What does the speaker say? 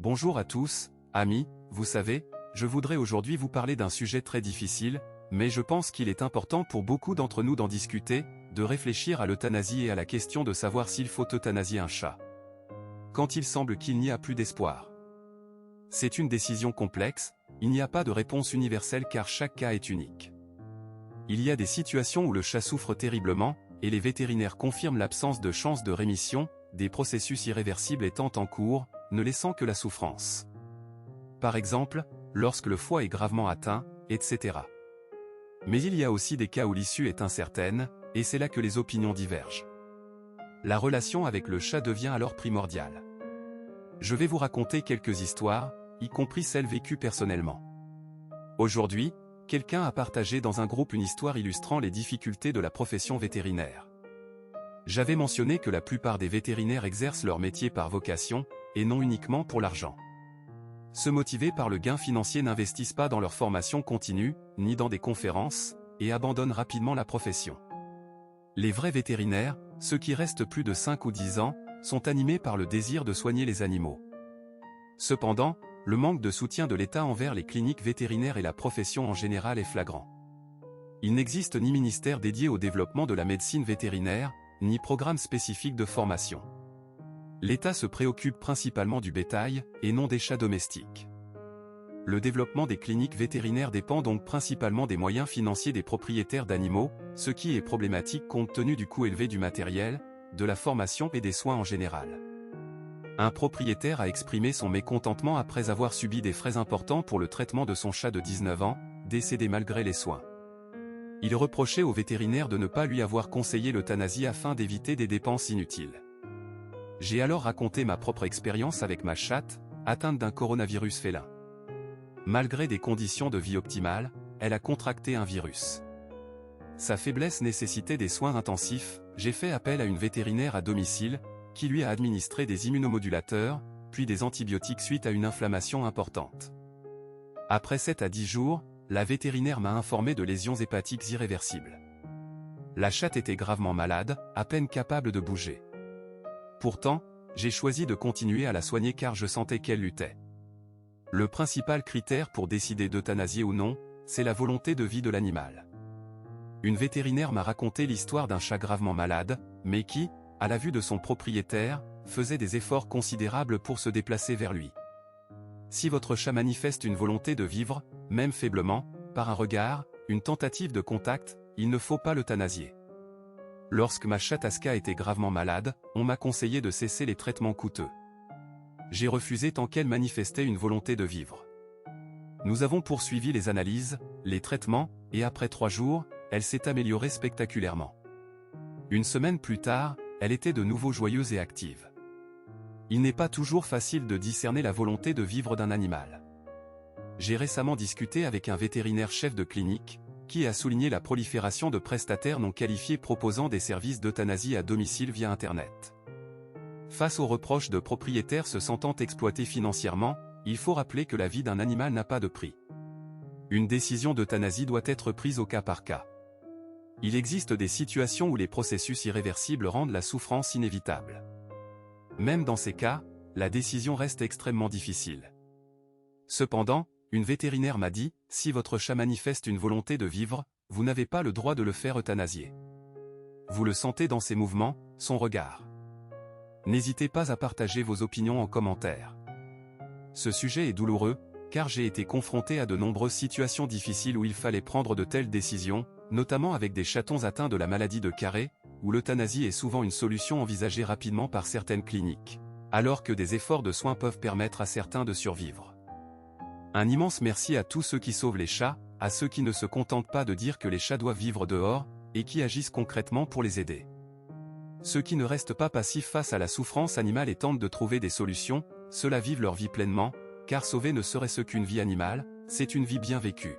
Bonjour à tous, amis, vous savez, je voudrais aujourd'hui vous parler d'un sujet très difficile, mais je pense qu'il est important pour beaucoup d'entre nous d'en discuter, de réfléchir à l'euthanasie et à la question de savoir s'il faut euthanasier un chat. Quand il semble qu'il n'y a plus d'espoir. C'est une décision complexe, il n'y a pas de réponse universelle car chaque cas est unique. Il y a des situations où le chat souffre terriblement, et les vétérinaires confirment l'absence de chance de rémission, des processus irréversibles étant en cours, ne laissant que la souffrance. Par exemple, lorsque le foie est gravement atteint, etc. Mais il y a aussi des cas où l'issue est incertaine, et c'est là que les opinions divergent. La relation avec le chat devient alors primordiale. Je vais vous raconter quelques histoires, y compris celles vécues personnellement. Aujourd'hui, quelqu'un a partagé dans un groupe une histoire illustrant les difficultés de la profession vétérinaire. J'avais mentionné que la plupart des vétérinaires exercent leur métier par vocation, et non uniquement pour l'argent. Ceux motivés par le gain financier n'investissent pas dans leur formation continue, ni dans des conférences, et abandonnent rapidement la profession. Les vrais vétérinaires, ceux qui restent plus de 5 ou 10 ans, sont animés par le désir de soigner les animaux. Cependant, le manque de soutien de l'État envers les cliniques vétérinaires et la profession en général est flagrant. Il n'existe ni ministère dédié au développement de la médecine vétérinaire, ni programme spécifique de formation. L'État se préoccupe principalement du bétail, et non des chats domestiques. Le développement des cliniques vétérinaires dépend donc principalement des moyens financiers des propriétaires d'animaux, ce qui est problématique compte tenu du coût élevé du matériel, de la formation et des soins en général. Un propriétaire a exprimé son mécontentement après avoir subi des frais importants pour le traitement de son chat de 19 ans, décédé malgré les soins. Il reprochait au vétérinaire de ne pas lui avoir conseillé l'euthanasie afin d'éviter des dépenses inutiles. J'ai alors raconté ma propre expérience avec ma chatte, atteinte d'un coronavirus félin. Malgré des conditions de vie optimales, elle a contracté un virus. Sa faiblesse nécessitait des soins intensifs, j'ai fait appel à une vétérinaire à domicile, qui lui a administré des immunomodulateurs, puis des antibiotiques suite à une inflammation importante. Après 7 à 10 jours, la vétérinaire m'a informé de lésions hépatiques irréversibles. La chatte était gravement malade, à peine capable de bouger. Pourtant, j'ai choisi de continuer à la soigner car je sentais qu'elle luttait. Le principal critère pour décider d'euthanasier ou non, c'est la volonté de vie de l'animal. Une vétérinaire m'a raconté l'histoire d'un chat gravement malade, mais qui, à la vue de son propriétaire, faisait des efforts considérables pour se déplacer vers lui. Si votre chat manifeste une volonté de vivre, même faiblement, par un regard, une tentative de contact, il ne faut pas l'euthanasier. Lorsque ma chatte Aska était gravement malade, on m'a conseillé de cesser les traitements coûteux. J'ai refusé tant qu'elle manifestait une volonté de vivre. Nous avons poursuivi les analyses, les traitements, et après 3 jours, elle s'est améliorée spectaculairement. Une semaine plus tard, elle était de nouveau joyeuse et active. Il n'est pas toujours facile de discerner la volonté de vivre d'un animal. J'ai récemment discuté avec un vétérinaire chef de clinique, qui a souligné la prolifération de prestataires non qualifiés proposant des services d'euthanasie à domicile via Internet. Face aux reproches de propriétaires se sentant exploités financièrement, il faut rappeler que la vie d'un animal n'a pas de prix. Une décision d'euthanasie doit être prise au cas par cas. Il existe des situations où les processus irréversibles rendent la souffrance inévitable. Même dans ces cas, la décision reste extrêmement difficile. Cependant, une vétérinaire m'a dit, si votre chat manifeste une volonté de vivre, vous n'avez pas le droit de le faire euthanasier. Vous le sentez dans ses mouvements, son regard. N'hésitez pas à partager vos opinions en commentaire. Ce sujet est douloureux, car j'ai été confronté à de nombreuses situations difficiles où il fallait prendre de telles décisions, notamment avec des chatons atteints de la maladie de Carré, où l'euthanasie est souvent une solution envisagée rapidement par certaines cliniques, alors que des efforts de soins peuvent permettre à certains de survivre. Un immense merci à tous ceux qui sauvent les chats, à ceux qui ne se contentent pas de dire que les chats doivent vivre dehors, et qui agissent concrètement pour les aider. Ceux qui ne restent pas passifs face à la souffrance animale et tentent de trouver des solutions, ceux-là vivent leur vie pleinement, car sauver ne serait-ce qu'une vie animale, c'est une vie bien vécue.